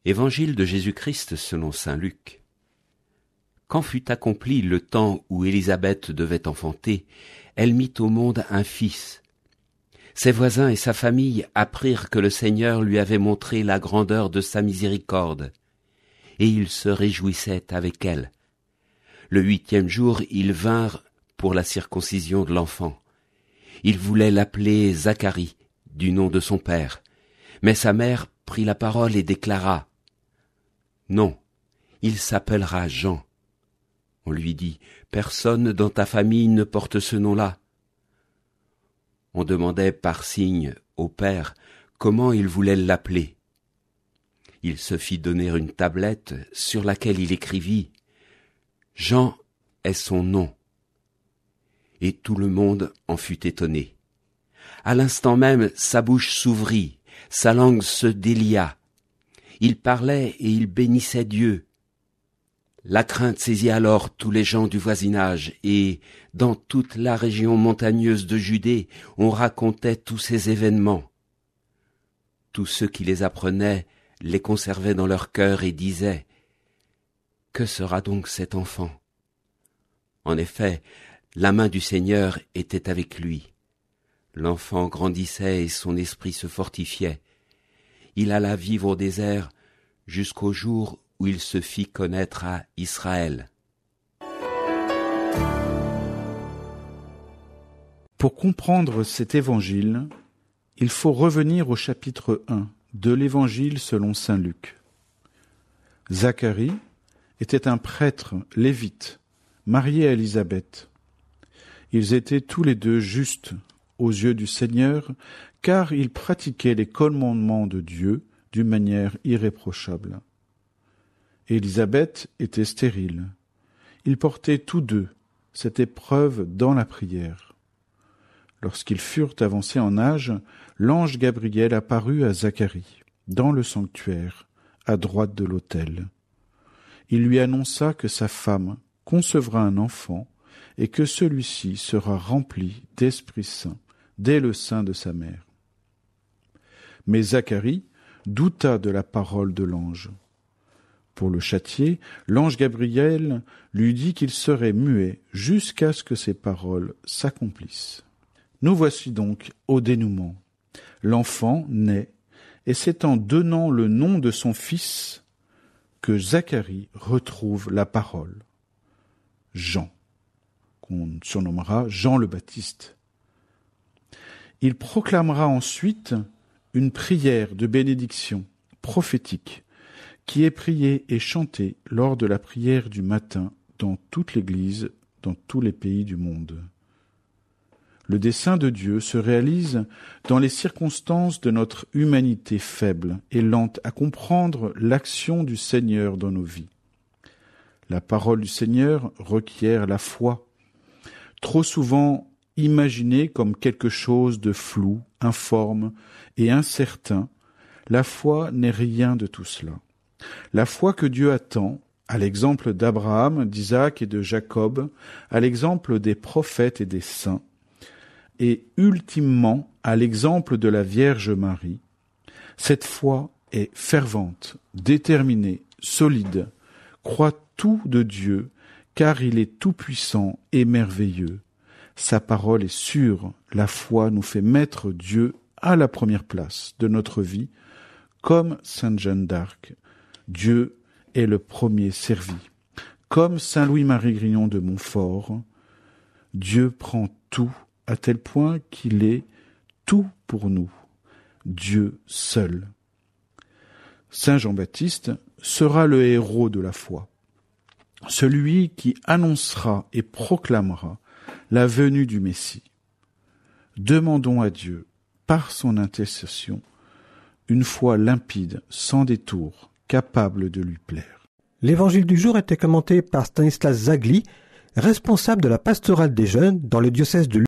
Évangile de Jésus-Christ selon saint Luc. Quand fut accompli le temps où Élisabeth devait enfanter, elle mit au monde un fils. Ses voisins et sa famille apprirent que le Seigneur lui avait montré la grandeur de sa miséricorde, et ils se réjouissaient avec elle. Le 8e jour, ils vinrent pour la circoncision de l'enfant. Ils voulaient l'appeler Zacharie, du nom de son père. Mais sa mère prit la parole et déclara « Non, il s'appellera Jean. » On lui dit « Personne dans ta famille ne porte ce nom-là. » On demandait par signe au père comment il voulait l'appeler. Il se fit donner une tablette sur laquelle il écrivit « Jean est son nom. » Et tout le monde en fut étonné. À l'instant même, sa bouche s'ouvrit, sa langue se délia. Il parlait et il bénissait Dieu. La crainte saisit alors tous les gens du voisinage, et, dans toute la région montagneuse de Judée, on racontait tous ces événements. Tous ceux qui les apprenaient les conservaient dans leur cœur et disaient « Que sera donc cet enfant ?» En effet, la main du Seigneur était avec lui. L'enfant grandissait et son esprit se fortifiait. Il alla vivre au désert jusqu'au jour où il se fit connaître à Israël. Pour comprendre cet évangile, il faut revenir au chapitre 1 de l'évangile selon saint Luc. Zacharie était un prêtre lévite, marié à Élisabeth. Ils étaient tous les deux justes aux yeux du Seigneur, car ils pratiquaient les commandements de Dieu d'une manière irréprochable. Élisabeth était stérile. Ils portaient tous deux cette épreuve dans la prière. Lorsqu'ils furent avancés en âge, l'ange Gabriel apparut à Zacharie, dans le sanctuaire, à droite de l'autel. Il lui annonça que sa femme concevra un enfant et que celui-ci sera rempli d'Esprit Saint dès le sein de sa mère. Mais Zacharie douta de la parole de l'ange. Pour le châtier, l'ange Gabriel lui dit qu'il serait muet jusqu'à ce que ses paroles s'accomplissent. Nous voici donc au dénouement. L'enfant naît, et c'est en donnant le nom de son fils que Zacharie retrouve la parole. Jean, qu'on surnommera Jean le Baptiste. Il proclamera ensuite une prière de bénédiction prophétique qui est priée et chantée lors de la prière du matin dans toute l'Église, dans tous les pays du monde. Le dessein de Dieu se réalise dans les circonstances de notre humanité faible et lente à comprendre l'action du Seigneur dans nos vies. La parole du Seigneur requiert la foi, trop souvent imaginée comme quelque chose de flou, informe et incertain. La foi n'est rien de tout cela. La foi que Dieu attend, à l'exemple d'Abraham, d'Isaac et de Jacob, à l'exemple des prophètes et des saints, et ultimement à l'exemple de la Vierge Marie, cette foi est fervente, déterminée, solide, croit tout de Dieu, car il est tout-puissant et merveilleux. Sa parole est sûre, la foi nous fait mettre Dieu à la première place de notre vie, comme sainte Jeanne d'Arc. Dieu est le premier servi. Comme saint Louis-Marie Grignon de Montfort, Dieu prend tout à tel point qu'il est tout pour nous, Dieu seul. Saint Jean-Baptiste sera le héros de la foi, celui qui annoncera et proclamera la venue du Messie. Demandons à Dieu, par son intercession, une foi limpide, sans détour, capable de lui plaire. L'évangile du jour était commenté par Stanislas Zagli, responsable de la pastorale des jeunes dans le diocèse de